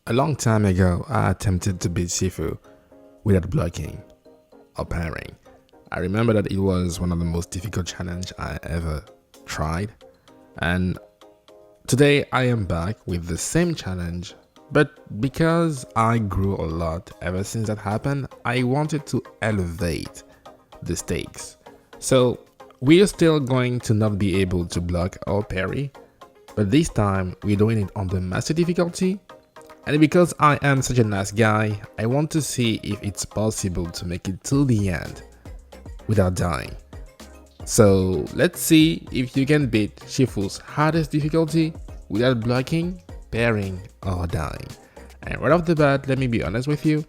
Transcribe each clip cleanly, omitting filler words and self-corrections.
A long time ago, I attempted to beat Sifu without blocking or parrying. I remember that it was one of the most difficult challenges I ever tried, and today I am back with the same challenge, but because I grew a lot ever since that happened, I wanted to elevate the stakes. So we are still going to not be able to block or parry, but this time we're doing it on the master difficulty. And because I am such a nice guy, I want to see if it's possible to make it till the end without dying. So let's see if you can beat Shifu's hardest difficulty without blocking, parrying, or dying. And right off the bat, let me be honest with you,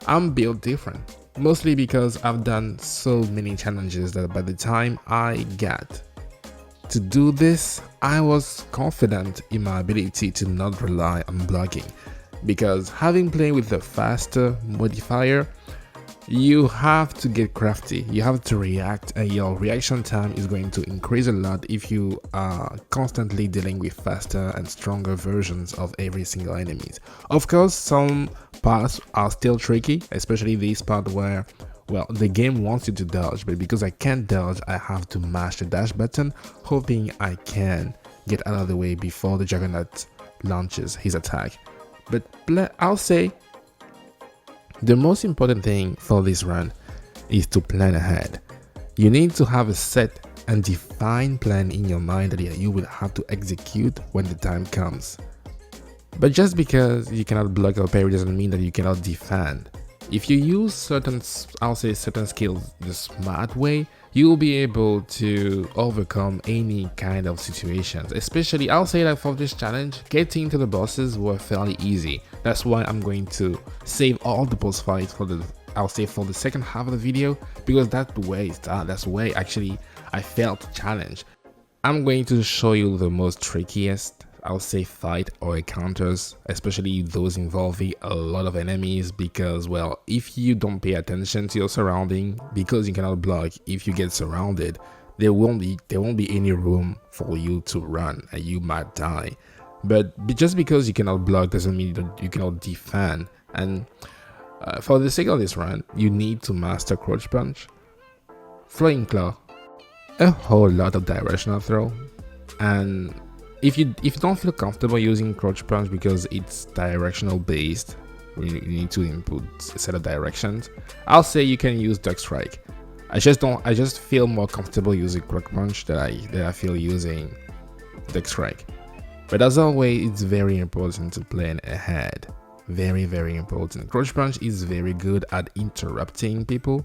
I'm built different. Mostly because I've done so many challenges that by the time I got to do this, I was confident in my ability to not rely on blocking, because having played with the faster modifier, you have to get crafty, you have to react, and your reaction time is going to increase a lot if you are constantly dealing with faster and stronger versions of every single enemy. Of course, some parts are still tricky, especially this part where, well, the game wants you to dodge, but because I can't dodge, I have to mash the dash button, hoping I can get out of the way before the Juggernaut launches his attack. But I'll say the most important thing for this run is to plan ahead. You need to have a set and defined plan in your mind that you will have to execute when the time comes. But just because you cannot block or parry doesn't mean that you cannot defend. If you use certain skills the smart way, you will be able to overcome any kind of situations. Especially, I'll say that for this challenge, getting to the bosses were fairly easy. That's why I'm going to save all the boss fights for the second half of the video, because that's the way actually I felt challenged. I'm going to show you the most trickiest, I'll say, fight or encounters, especially those involving a lot of enemies, because, well, if you don't pay attention to your surrounding, because you cannot block, if you get surrounded, there won't be any room for you to run and you might die. But just because you cannot block doesn't mean that you cannot defend. And for the sake of this run, you need to master Crouch Punch, Flying Claw, a whole lot of directional throw, and if you don't feel comfortable using Crouch Punch because it's directional based, you need to input a set of directions, I'll say you can use Duck Strike. I just feel more comfortable using Crouch Punch than I feel using Duck Strike. But as always, it's very important to plan ahead. Very, very important. Crouch Punch is very good at interrupting people,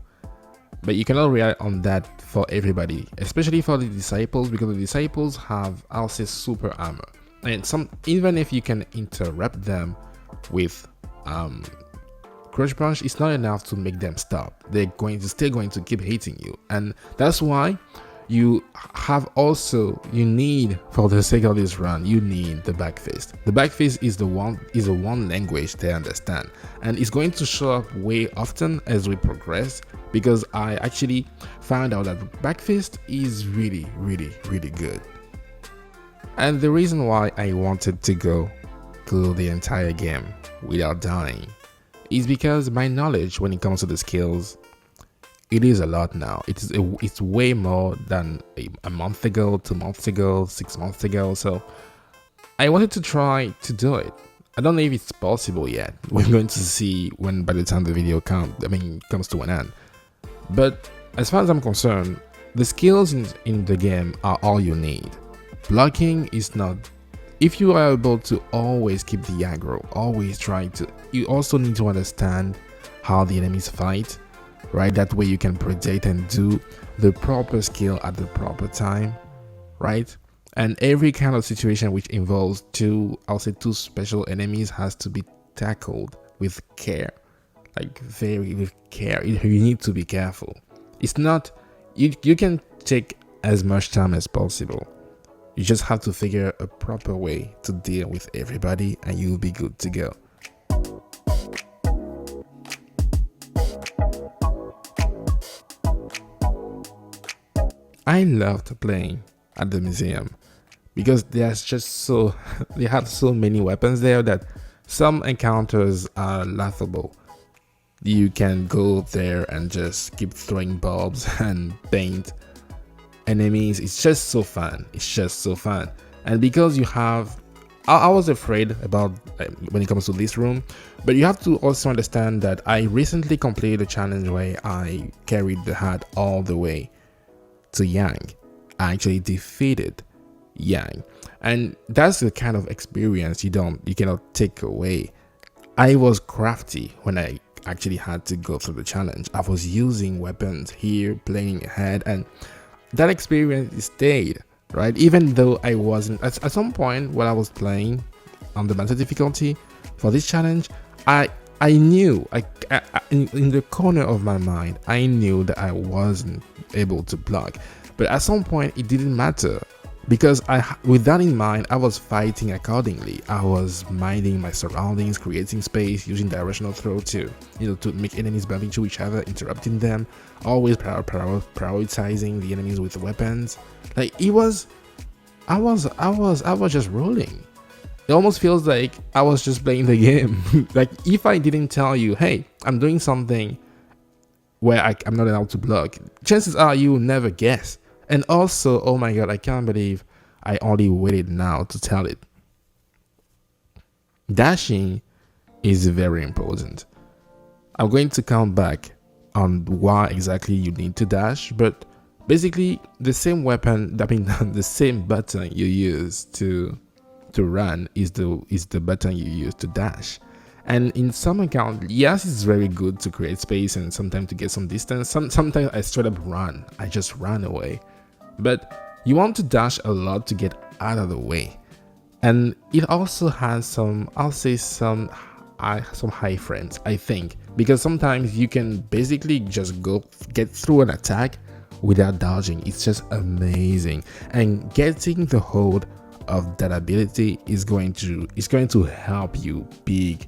but you cannot rely on that for everybody, especially for the disciples, because the disciples have, I'll say, super armor, and even if you can interrupt them with Crouch Punch, it's not enough to make them stop. They're still going to keep hitting you, and that's why you need, for the sake of this run, you need the back fist. The back fist is the one language they understand, and it's going to show up way often as we progress, because I actually found out that back fist is really, really, really good. And the reason why I wanted to go through the entire game without dying is because my knowledge when it comes to the skills, it is a lot now. It's way more than a month ago, 2 months ago, 6 months ago. So I wanted to try to do it. I don't know if it's possible yet. We're going to see when, by the time the video comes to an end. But as far as I'm concerned, the skills in the game are all you need. Blocking is not. If you are able to always keep the aggro, you also need to understand how the enemies fight. Right, that way you can predict and do the proper skill at the proper time, right? And every kind of situation which involves two special enemies has to be tackled with care, with care. You need to be careful. It's not, you can take as much time as possible. You just have to figure a proper way to deal with everybody, and you'll be good to go. I loved playing at the museum because they have so many weapons there that Some encounters are laughable. You can go there and just keep throwing bulbs and paint enemies. It's just so fun. It's just so fun. And because you have, I was afraid about when it comes to this room, but you have to also understand that I recently completed a challenge where I carried the hat all the way to Yang. I actually defeated Yang, and that's the kind of experience you cannot take away. I was crafty when I actually had to go through the challenge. I was using weapons here, playing ahead, and that experience stayed, right? Even though I wasn't at some point when I was playing on the master difficulty for this challenge, I knew in the corner of my mind I knew that I wasn't able to block, but at some point it didn't matter, because with that in mind, I was fighting accordingly. I was minding my surroundings, creating space, using directional throw to make enemies bump into each other, interrupting them, always prioritizing the enemies with weapons. Like I was just rolling. It almost feels like I was just playing the game. Like if I didn't tell you, hey, I'm doing something where I'm not allowed to block, chances are you will never guess. And also, oh my god, I can't believe I only waited now to tell it. Dashing is very important. I'm going to come back on why exactly you need to dash, but basically the same weapon, the same button you use to run is the button you use to dash. And in some account, yes, it's very good to create space and sometimes to get some distance. Sometimes I straight up run. I just ran away. But you want to dash a lot to get out of the way. And it also has some, I'll say some high frames, I think, because sometimes you can basically just get through an attack without dodging. It's just amazing. And getting the hold of that ability is going to help you big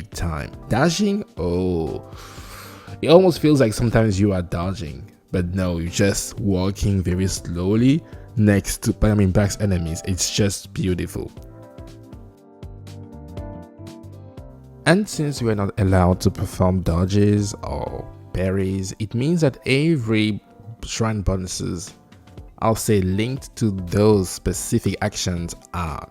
time. Dashing, oh, it almost feels like sometimes you are dodging, but no, you're just walking very slowly next to past enemies. It's just beautiful. And since we're not allowed to perform dodges or parries, it means that every shrine bonuses, I'll say, linked to those specific actions are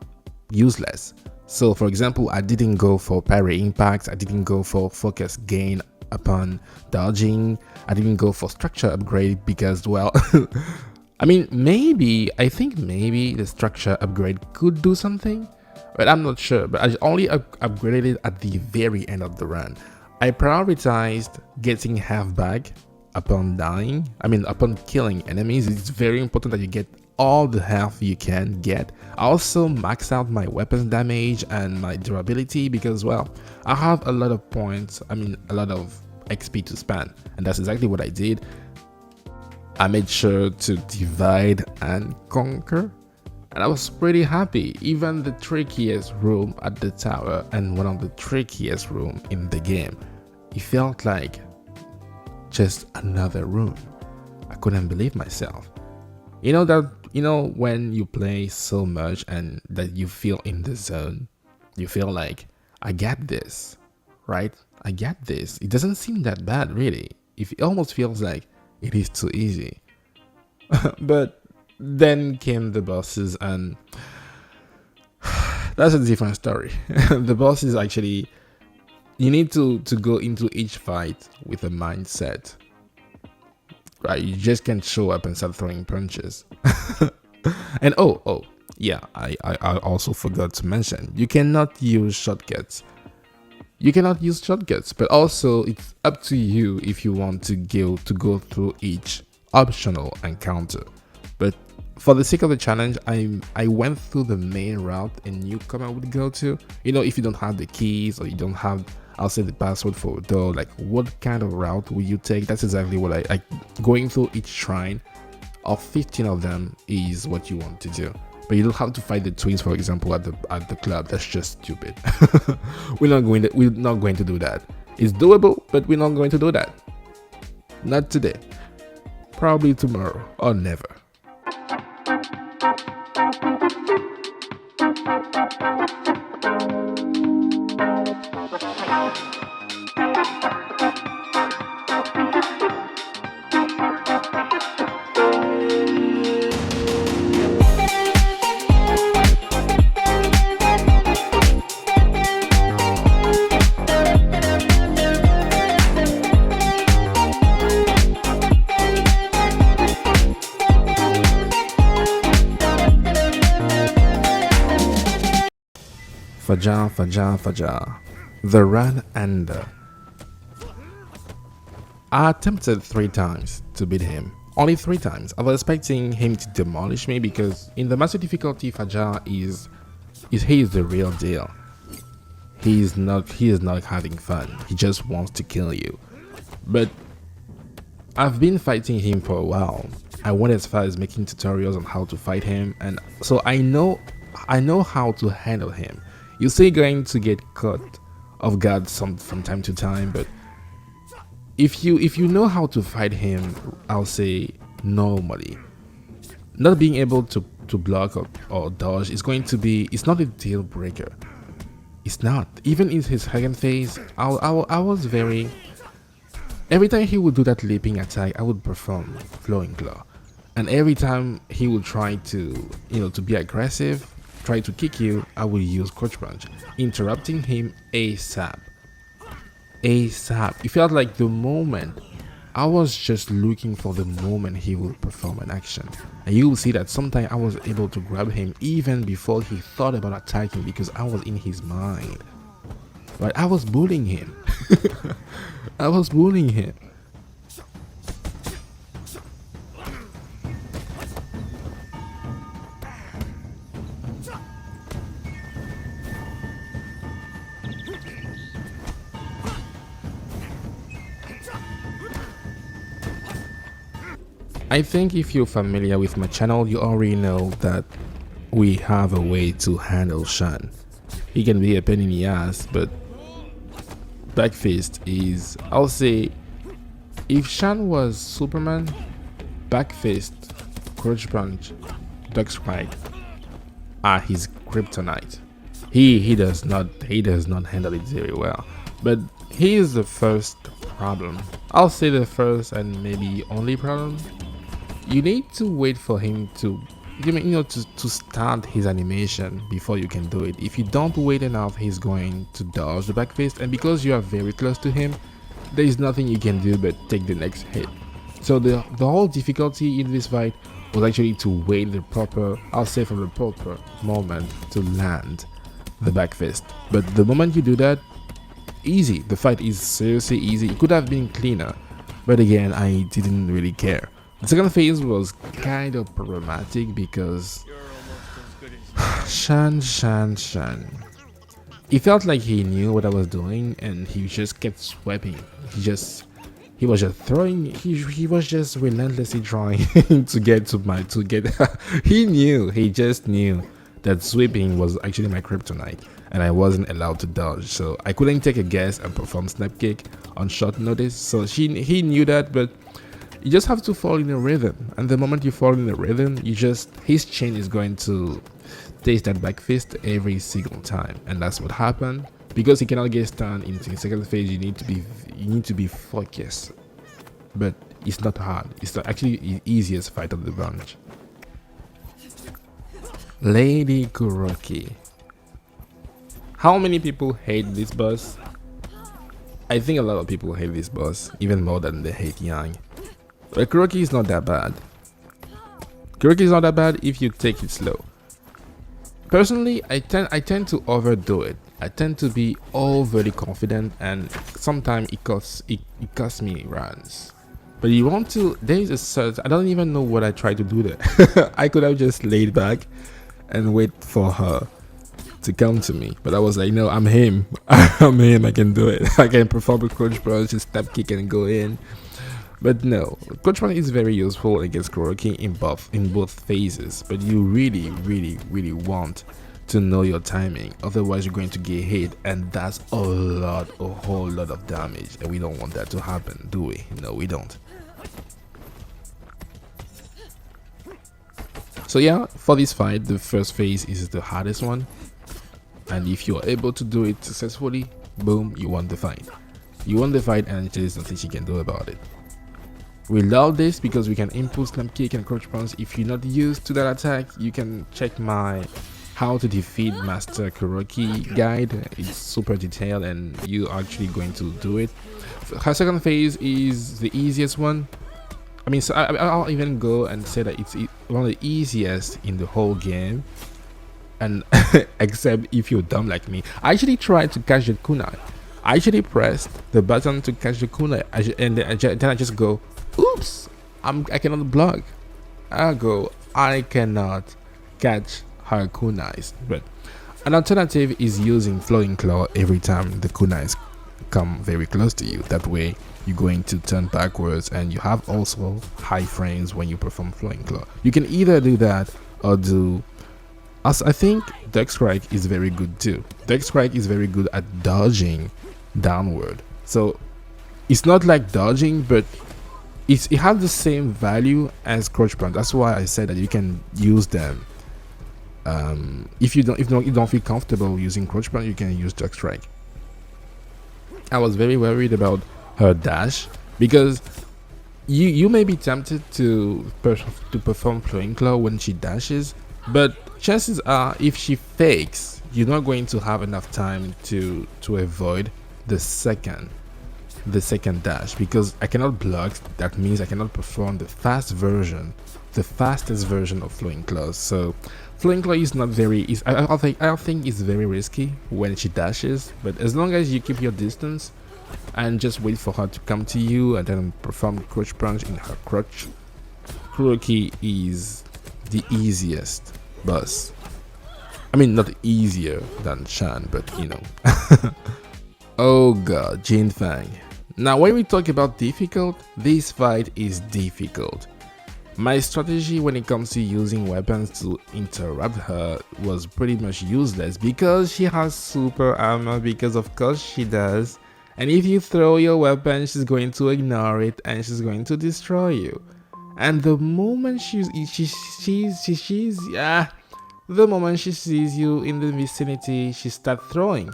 useless. So for example, I didn't go for parry impact, I didn't go for focus gain upon dodging, I didn't go for structure upgrade because, well, I think maybe the structure upgrade could do something, but I'm not sure. But I only upgraded it at the very end of the run. I prioritized getting half back upon dying, upon killing enemies. It's very important that you get all the health you can get. I also maxed out my weapons damage and my durability because, well, I have a lot of points, a lot of XP to spend, and that's exactly what I did. I made sure to divide and conquer, and I was pretty happy. Even the trickiest room at the tower and one of the trickiest room in the game, it felt like just another room. I couldn't believe myself. When you play so much and that you feel in the zone, you feel like, I get this, right? I get this. It doesn't seem that bad, really. It almost feels like it is too easy. But then came the bosses, and that's a different story. The bosses actually, you need to go into each fight with a mindset. Right, you just can't show up and start throwing punches. And yeah, I also forgot to mention, you cannot use shortcuts. But also it's up to you if you want to go through each optional encounter. But for the sake of the challenge, I went through the main route a newcomer would go to. If you don't have the keys or you don't have, I'll say, the password for a door, like what kind of route will you take? That's exactly what I going through each shrine of 15 of them is what you want to do. But you don't have to fight the twins, for example, at the club. That's just stupid. We're not going to do that. It's doable, but we're not going to do that. Not today. Probably tomorrow or never. Fajar, Fajar, Fajar. The run ender. I attempted 3 times to beat him. Only 3 times. I was expecting him to demolish me because in the master difficulty, Fajar is he is the real deal. He is not having fun. He just wants to kill you. But I've been fighting him for a while. I went as far as making tutorials on how to fight him, and so I know how to handle him. You're still going to get caught off guard from time to time, but if you know how to fight him, I'll say normally, not being able to block or dodge is going to be, it's not a deal breaker. It's not. Even in his second phase, I was very, every time he would do that leaping attack, I would perform flowing claw, and every time he would try to to be aggressive, try to kick you, I would use Coach Punch, interrupting him ASAP. It felt like the moment, I was just looking for the moment he would perform an action. And you will see that sometimes I was able to grab him even before he thought about attacking because I was in his mind. But I was bullying him. I was bullying him. I think if you're familiar with my channel, you already know that we have a way to handle Shan. He can be a pain in the ass, but back fist is, I'll say, if Shan was Superman, back fist, Crunch Punch, Duck Strike are his kryptonite. He does not handle it very well, but he is the first problem. I'll say the first and maybe only problem. You need to wait for him to start his animation before you can do it. If you don't wait enough, he's going to dodge the back fist, and because you are very close to him, there is nothing you can do but take the next hit. So the whole difficulty in this fight was actually to wait the proper, I'll say from the proper moment to land the back fist. But the moment you do that, easy. The fight is seriously easy. It could have been cleaner, but again, I didn't really care. The second phase was kind of problematic because Shan. He felt like he knew what I was doing and he just kept swiping. He was just throwing. He was just relentlessly trying to get he just knew that sweeping was actually my kryptonite and I wasn't allowed to dodge, so I couldn't take a guess and perform snap kick on short notice. So he knew that, but you just have to fall in a rhythm, and the moment you fall in a rhythm, his chain is going to taste that back fist every single time, and that's what happened. Because he cannot get stunned in the second phase, you need to be focused, but it's not hard. It's actually the easiest fight of the bunch. Lady Kuroki. How many people hate this boss? I think a lot of people hate this boss, even more than they hate Yang. But Kuroki is not that bad. Kuroki is not that bad if you take it slow. Personally, I tend to overdo it. I tend to be overly confident, and sometimes it costs me runs. But you want to, there is a search. I don't even know what I tried to do there. I could have just laid back and wait for her to come to me, but I was like, no, I'm him. I'm him. I can do it. I can perform a Coach Punch, just step kick and go in. But no, Coach Punch is very useful against Kuroki in both phases, but you really want to know your timing, otherwise you're going to get hit, and that's a whole lot of damage, and we don't want that to happen, do we? No, we don't. So yeah, for this fight, the first phase is the hardest one, and if you are able to do it successfully, boom, you won the fight. You won the fight, and there's nothing she can do about it. We love this because we can input snap kick and Coach Punch. If you're not used to that attack, you can check my how to defeat Master Kuroki guide. It's super detailed and you're actually going to do it. Her second phase is the easiest one. I mean, so I'll even go and say that it's one of the easiest in the whole game. And except if you're dumb like me, I actually tried to catch the kunai. I actually pressed the button to catch the kunai, and then I just go, oops, I cannot block. I cannot catch her kunais. But an alternative is using flowing claw every time the kunais come very close to you. That way you're going to turn backwards, and you have also high frames when you perform flowing claw. You can either do that or do, as I think Duck Strike is very good too. Duck Strike is very good at dodging downward. So it's not like dodging, but it has the same value as Crouch Punch. That's why I said that you can use them. If you don't feel comfortable using Crouch Punch, you can use Duck Strike. I was very worried about her dash, because you may be tempted to perform flowing claw when she dashes, but chances are if she fakes, you're not going to have enough time to avoid the second dash, because I cannot block. That means I cannot perform the fastest version of flowing claws. So flowing claw is not very I think it's very risky when she dashes, but as long as you keep your distance and just wait for her to come to you and then perform Crouch Punch in her crotch, Kuroki is the easiest boss. I mean, not easier than Shan, but you know. Oh god, Jinfeng. Now when we talk about difficult, this fight is difficult. My strategy when it comes to using weapons to interrupt her was pretty much useless, because she has super armor, because of course she does. And if you throw your weapon, she's going to ignore it and she's going to destroy you. And the moment the moment she sees you in the vicinity, she starts throwing.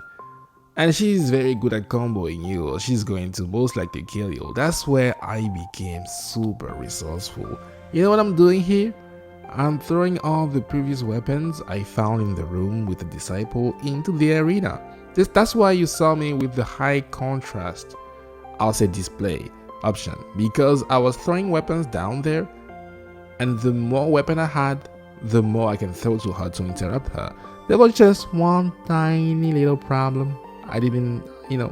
And she's very good at comboing you. She's going to most likely kill you. That's where I became super resourceful. You know what I'm doing here? I'm throwing all the previous weapons I found in the room with the disciple into the arena. That's why you saw me with the high contrast, I'll say display option, because I was throwing weapons down there, and the more weapon I had, the more I can throw to her to interrupt her. There was just one tiny little problem. I didn't,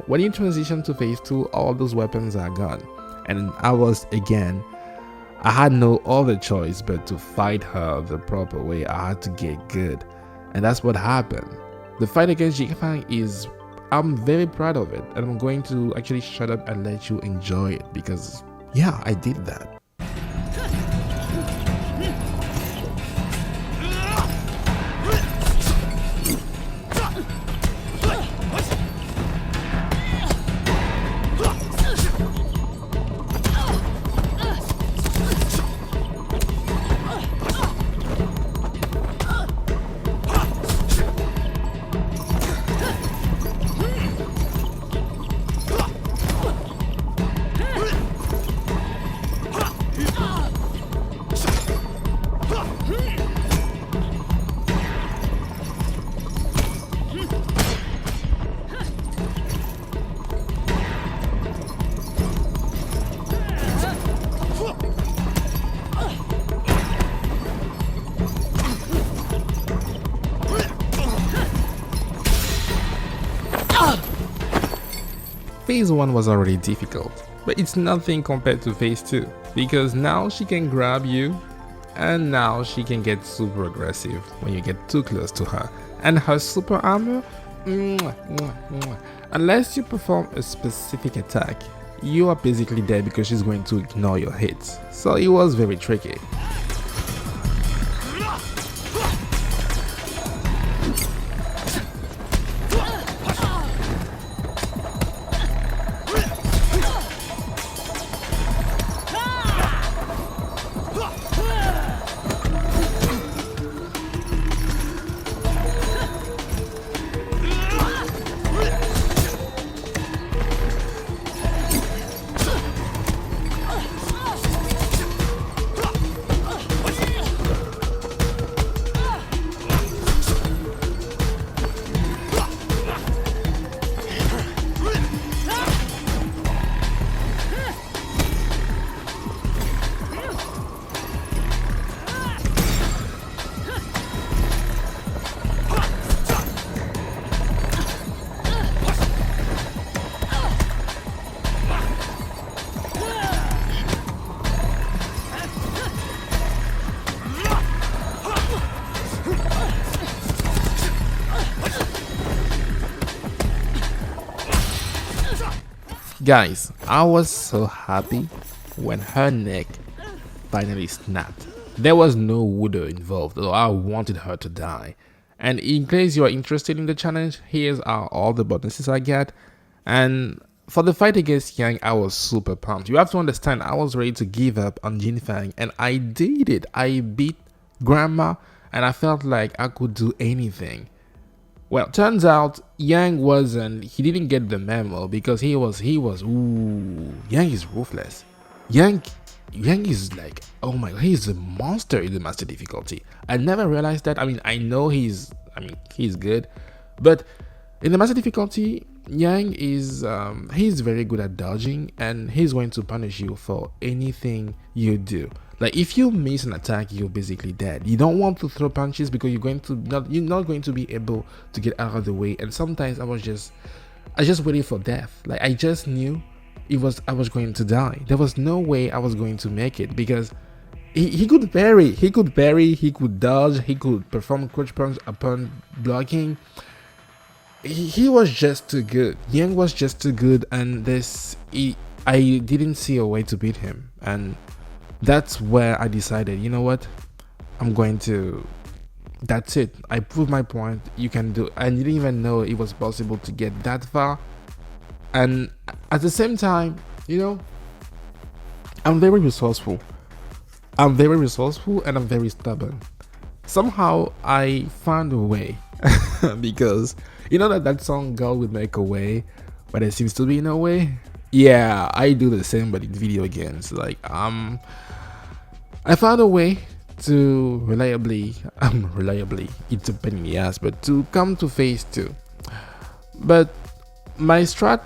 when you transition to phase 2, all those weapons are gone. And I had no other choice but to fight her the proper way. I had to get good. And that's what happened. The fight against Jinfeng I'm very proud of it. And I'm going to actually shut up and let you enjoy it, because yeah, I did that. Phase 1 was already difficult, but it's nothing compared to phase 2, because now she can grab you, and now she can get super aggressive when you get too close to her. And her super armor, unless you perform a specific attack, you are basically dead, because she's going to ignore your hits. So it was very tricky. Guys, I was so happy when her neck finally snapped. There was no Wudo involved, though I wanted her to die. And in case you are interested in the challenge, here's all the bonuses I get. And for the fight against Yang, I was super pumped. You have to understand, I was ready to give up on Jinfeng, and I did it. I beat Grandma, and I felt like I could do anything. Well, turns out Yang wasn't. He didn't get the memo because he was. Ooh, Yang is ruthless. Yang is like, oh my god, he's a monster in the master difficulty. I never realized that. I mean, I know he's good, but in the master difficulty, Yang is he's very good at dodging, and he's going to punish you for anything you do. Like if you miss an attack, you're basically dead. You don't want to throw punches because you're not going to be able to get out of the way. And sometimes I just waited for death. Like I just knew I was going to die. There was no way I was going to make it because he could parry, he could dodge, he could perform crouch punch upon blocking. He was just too good. Yang was just too good, and I didn't see a way to beat him. And that's where I decided, you know what, that's it. I proved my point. You can do. I didn't even know it was possible to get that far. And at the same time, you know, I'm very resourceful. And I'm very stubborn. Somehow I found a way because you know that song "God Will Make a Way," but there seems to be no way. Yeah, I do the same, but in video games. Like I found a way to reliably, it's a pain in the ass, but to come to phase 2. But my strat,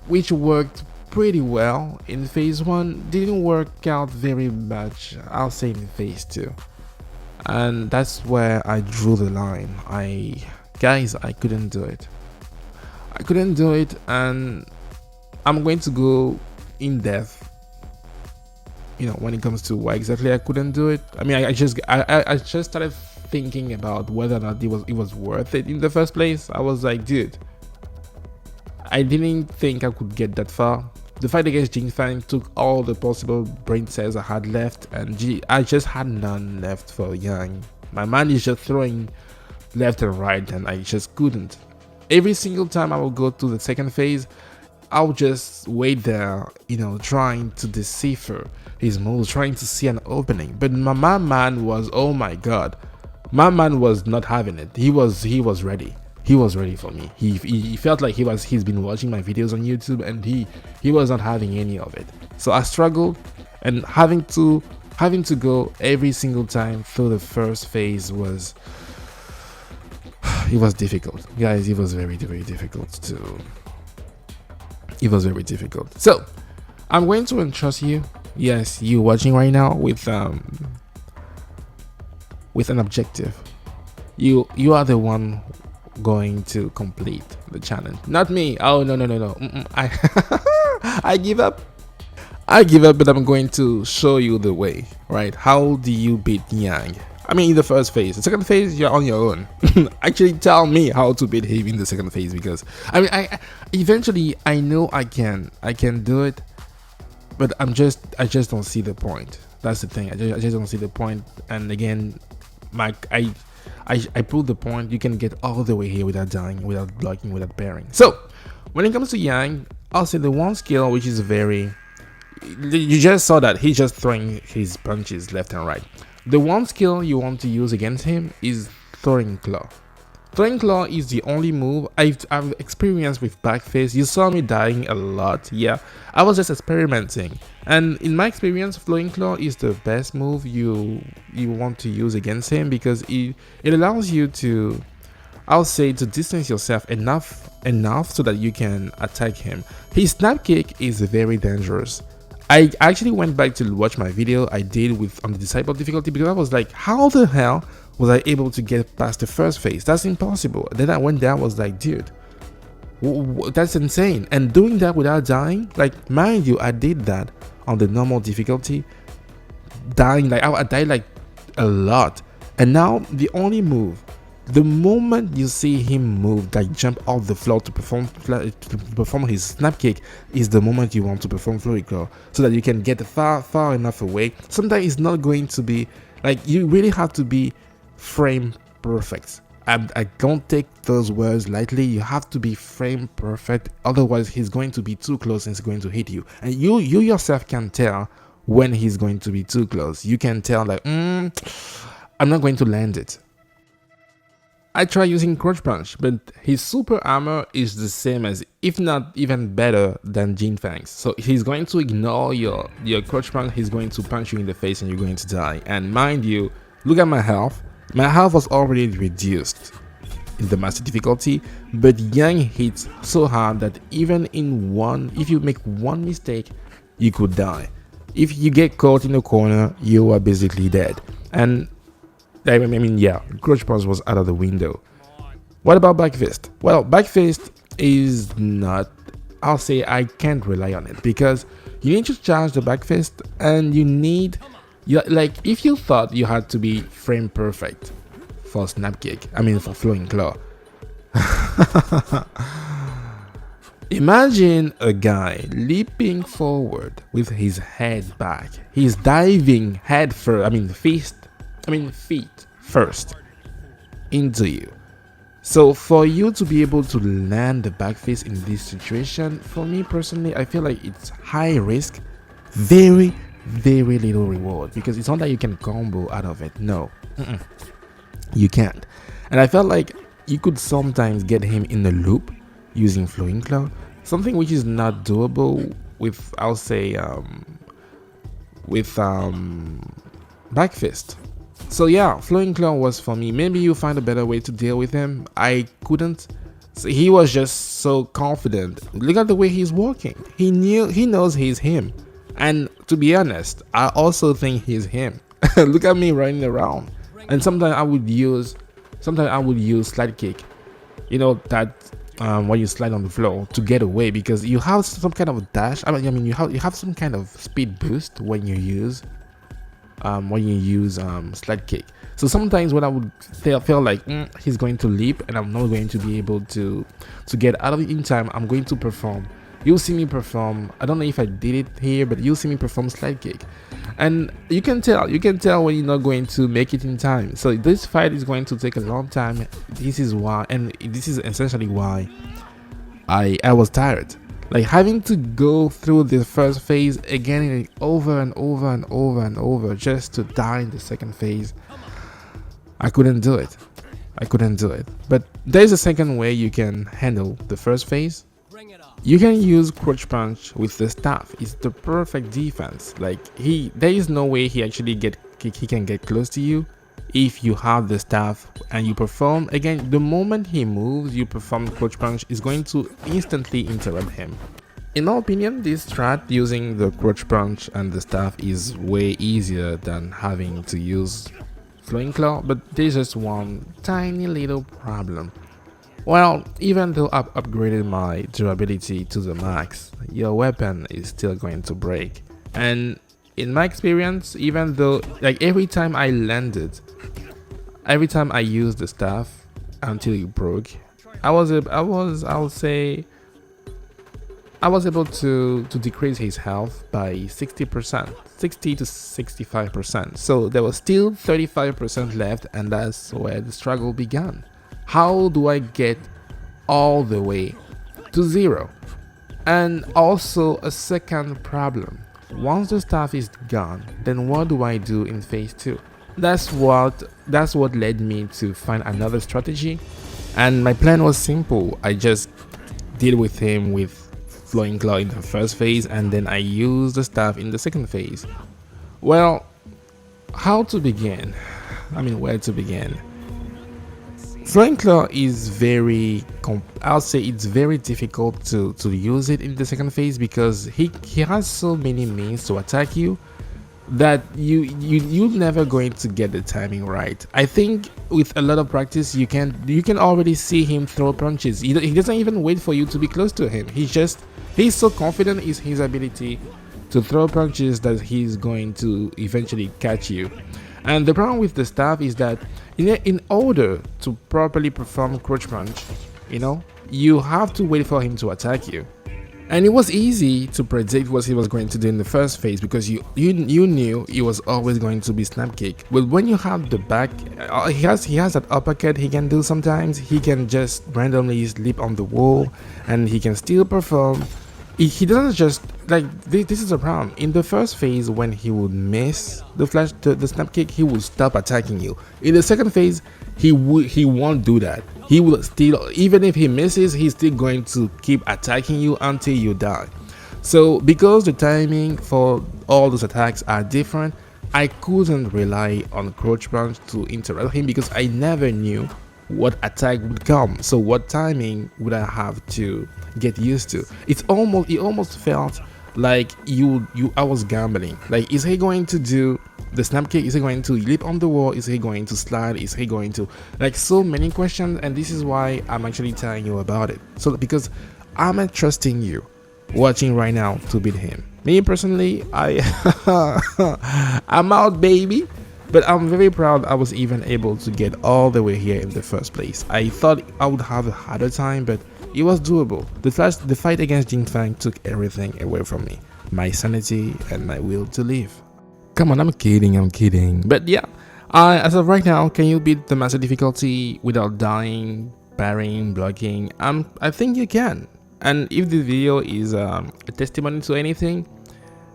which worked pretty well in phase 1, didn't work out very much, I'll say, in phase 2. And that's where I drew the line. Guys, I couldn't do it. And I'm going to go in depth, you know, when it comes to why exactly I couldn't do it. I mean, I just started thinking about whether or not it was worth it in the first place. I was like, dude, I didn't think I could get that far. The fight against Jinfeng took all the possible brain cells I had left, and I just had none left for Yang. My mind is just throwing left and right, and I just couldn't. Every single time I would go to the second phase, I would just wait there, you know, trying to decipher his moves, trying to see an opening. But my man was, oh my god, my man was not having it. He was ready. He was ready for me. He felt like he's been watching my videos on YouTube, and he was not having any of it. So I struggled, and having to go every single time through the first phase was difficult, guys. It was very difficult. So I'm going to entrust you, yes, you watching right now, with an objective. You are the one going to complete the challenge, not me. Oh no. I give up, but I'm going to show you the way, right? How do you beat Yang? I mean, in the first phase. The second phase, you're on your own. Actually, tell me how to beat him in the second phase, because I mean, eventually I know I can do it, but I just don't see the point. That's the thing. I just don't see the point. And again, I proved the point. You can get all the way here without dying, without blocking, without parrying. So when it comes to Yang, I'll say the one skill which is very, you just saw that he's just throwing his punches left and right. The one skill you want to use against him is Throwing Claw. Throwing Claw is the only move I've experienced with backface. You saw me dying a lot. Yeah, I was just experimenting, and in my experience, Throwing Claw is the best move you want to use against him, because it allows you to, I'll say, to distance yourself enough so that you can attack him. His snap kick is very dangerous. I actually went back to watch my video I did on the Disciple difficulty, because I was like, how the hell was I able to get past the first phase? That's impossible. Then I went down, was like, dude, that's insane. And doing that without dying, like, mind you, I did that on the normal difficulty, dying, like I died like a lot. And now the only move The moment you see him move, like jump off the floor to perform his snap kick, is the moment you want to perform flowy claw, so that you can get far enough away. Sometimes it's not going to be like, you really have to be frame perfect. I don't take those words lightly. You have to be frame perfect, otherwise he's going to be too close and he's going to hit you, and you yourself can tell when he's going to be too close. You can tell like, I'm not going to land it. I try using Crunch Punch, but his super armor is the same as, if not even better than Jinfeng's. So he's going to ignore your Crunch Punch, he's going to punch you in the face and you're going to die. And mind you, look at my health. My health was already reduced in the master difficulty, but Yang hits so hard that even if you make one mistake, you could die. If you get caught in a corner, you are basically dead. And I mean, yeah, Crunch Punch was out of the window. What about Back Fist? Well, Back Fist is not, I'll say I can't rely on it, because you need to charge the Back Fist, and like, if you thought you had to be frame perfect for snap kick, I mean for flowing claw. Imagine a guy leaping forward with his head back. He's diving head first, feet first into you. So for you to be able to land the back fist in this situation, for me personally, I feel like it's high risk, very little reward, because it's not that you can combo out of it. No, you can't. And I felt like you could sometimes get him in a loop using flowing claw, something which is not doable with, I'll say, back fist. So yeah, flowing claw was for me. Maybe you find a better way to deal with him. I couldn't. So he was just so confident. Look at the way he's walking. He knows he's him. And to be honest, I also think he's him. Look at me running around. And sometimes I would use slide kick. You know that when you slide on the floor to get away, because you have some kind of dash. I mean you have some kind of speed boost when you use slide kick. So sometimes when I would feel like he's going to leap and I'm not going to be able to get out of it in time, I'm going to perform. You'll see me perform. I don't know if I did it here, but you'll see me perform slide kick, and you can tell when you're not going to make it in time. So this fight is going to take a long time. This is why, and this is essentially why I was tired. Like, having to go through the first phase again and over and over just to die in the second phase. I couldn't do it. But there's a second way you can handle the first phase. You can use Crunch Punch with the staff. It's the perfect defense. Like, there is no way he can get close to you if you have the staff and you perform. Again, the moment he moves, you perform Crunch Punch is going to instantly interrupt him. In my opinion, this strat using the Crunch Punch and the staff is way easier than having to use Flowing Claw, but there's just one tiny little problem. Well, even though I've upgraded my durability to the max, your weapon is still going to break. And in my experience, even though, like, every time I used the staff until it broke, I was able to decrease his health by 60%, 60 to 65%. So there was still 35% left, and that's where the struggle began. How do I get all the way to 0? And also a second problem. Once the staff is gone, then what do I do in phase 2? That's what led me to find another strategy. And my plan was simple. I just deal with him with Flowing Claw in the first phase, and then I use the staff in the second phase. Well, how to begin? I mean, where to begin? Flowing Claw is I'll say it's very difficult to use it in the second phase, because he has so many means to attack you that you're never going to get the timing right. I think with a lot of practice you can already see him throw punches. He doesn't even wait for you to be close to him. He's so confident in his ability to throw punches that he's going to eventually catch you. And the problem with the staff is that in order to properly perform crouch punch, you have to wait for him to attack you. And it was easy to predict what he was going to do in the first phase because you knew it was always going to be snap kick. But when you have the back, he has that uppercut he can do sometimes. He can just randomly leap on the wall, and he can still perform. He doesn't just like this is a problem. In the first phase, when he would miss the snap kick, he will stop attacking you. In the second phase, he won't do that. He will still, even if he misses, he's still going to keep attacking you until you die. So because the timing for all those attacks are different, I couldn't rely on crouch punch to interrupt him because I never knew what attack would come. So what timing would I have to get used to? It almost felt like I was gambling. Like, is he going to do the snap kick? Is he going to leap on the wall? Is he going to slide? Is he going to, like, so many questions? And this is why I'm actually telling you about it. So because I'm not trusting you watching right now to beat him. Me personally, I'm out, baby. But I'm very proud I was even able to get all the way here in the first place. I thought I would have a harder time, but it was doable. The fight against Jinfeng took everything away from me. My sanity and my will to live. Come on, I'm kidding. But yeah, as of right now, can you beat the master difficulty without dying, parrying, blocking? I think you can. And if the video is a testimony to anything,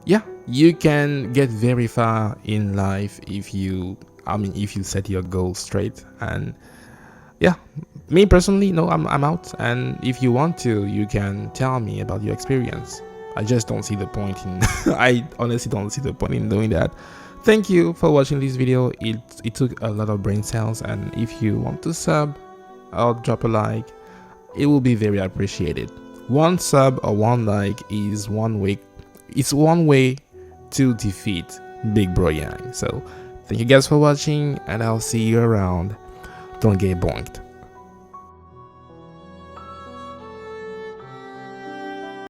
yeah, you can get very far in life if you set your goals straight. And yeah, me personally, no, I'm out. And if you want to, you can tell me about your experience. I just don't see the point in I honestly don't see the point in doing that. Thank you for watching this video. It took a lot of brain cells, and if you want to sub or drop a like, it will be very appreciated. One sub or one like is one way. It's one way to defeat Big Bro Yang. So thank you guys for watching, and I'll see you around. Don't get bonked.